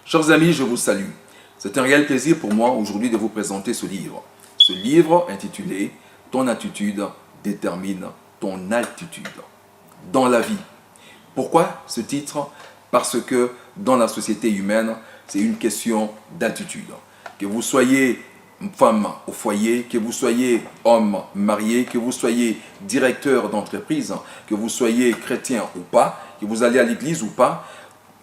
Chers amis, je vous salue. C'est un réel plaisir pour moi aujourd'hui de vous présenter ce livre. Ce livre intitulé « Ton attitude détermine ton altitude » dans la vie. Pourquoi ce titre? Parce que dans la société humaine, c'est une question d'altitude. Que vous soyez femme au foyer, que vous soyez homme marié, que vous soyez directeur d'entreprise, que vous soyez chrétien ou pas, que vous allez à l'église ou pas,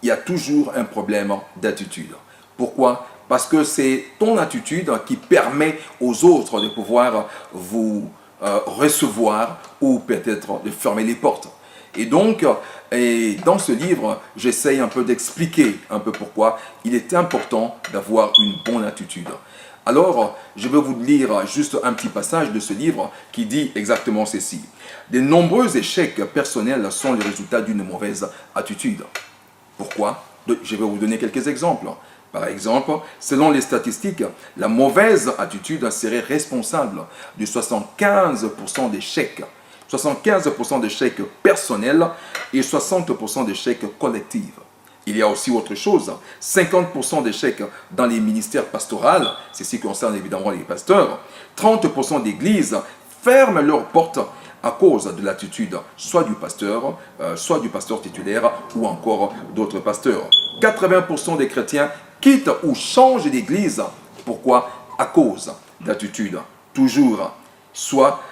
il y a toujours un problème d'attitude. Pourquoi? Parce que c'est ton attitude qui permet aux autres de pouvoir vous recevoir ou peut-être de fermer les portes. Et donc, dans ce livre, j'essaye un peu d'expliquer un peu pourquoi il est important d'avoir une bonne attitude. Alors, je vais vous lire juste un petit passage de ce livre qui dit exactement ceci. De nombreux échecs personnels sont le résultat d'une mauvaise attitude. Pourquoi? Je vais vous donner quelques exemples. Par exemple, selon les statistiques, la mauvaise attitude serait responsable de 75% d'échecs. 75% d'échecs personnels et 60% d'échecs collectifs. Il y a aussi autre chose, 50% d'échecs dans les ministères pastoraux, ceci concerne évidemment les pasteurs, 30% d'églises ferment leurs portes à cause de l'attitude soit du pasteur titulaire ou encore d'autres pasteurs. 80% des chrétiens quittent ou changent d'église. Pourquoi? À cause d'attitude. Toujours. Soit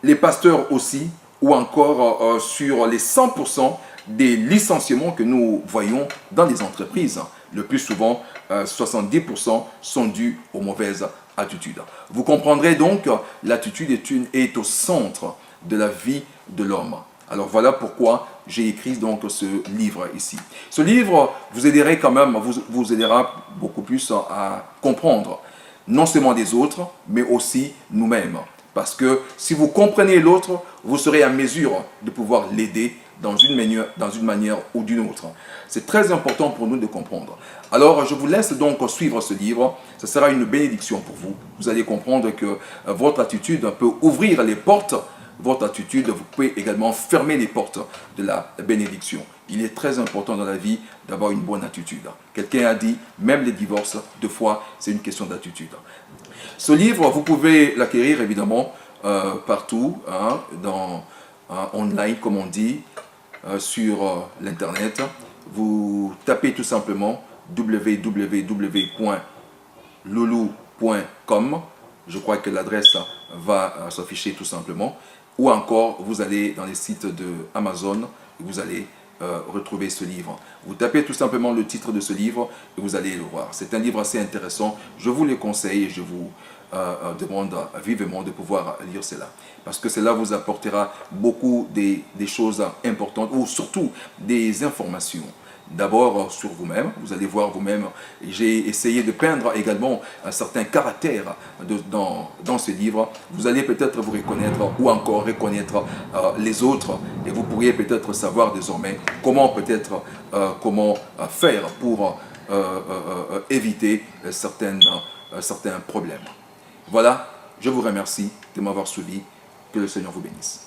les pasteurs aussi, ou encore sur les 100% des licenciements que nous voyons dans les entreprises. Le plus souvent, 70% sont dus aux mauvaises attitudes. Vous comprendrez donc, l'attitude est au centre de la vie de l'homme. Alors voilà pourquoi j'ai écrit donc ce livre ici. Ce livre vous aidera quand même, vous aidera beaucoup plus à comprendre non seulement des autres, mais aussi nous-mêmes. Parce que si vous comprenez l'autre, vous serez à mesure de pouvoir l'aider dans une manière ou d'une autre. C'est très important pour nous de comprendre. Alors, je vous laisse donc suivre ce livre. Ce sera une bénédiction pour vous. Vous allez comprendre que votre attitude peut ouvrir les portes. Votre attitude, vous pouvez également fermer les portes de la bénédiction. Il est très important dans la vie d'avoir une bonne attitude. Quelqu'un a dit, même les divorces, deux fois, c'est une question d'attitude. Ce livre, vous pouvez l'acquérir évidemment partout, online comme on dit, sur l'internet. Vous tapez tout simplement www.loulou.com. Je crois que l'adresse va s'afficher tout simplement. Ou encore, vous allez dans les sites de Amazon et vous allez retrouver ce livre. Vous tapez tout simplement le titre de ce livre et vous allez le voir. C'est un livre assez intéressant. Je vous le conseille et je vous demande vivement de pouvoir lire cela. Parce que cela vous apportera beaucoup des choses importantes ou surtout des informations. D'abord sur vous-même, vous allez voir vous-même, j'ai essayé de peindre également un certain caractère dans ce livre. Vous allez peut-être vous reconnaître ou encore reconnaître les autres et vous pourriez peut-être savoir désormais comment faire pour éviter certains problèmes. Voilà, je vous remercie de m'avoir suivi. Que le Seigneur vous bénisse.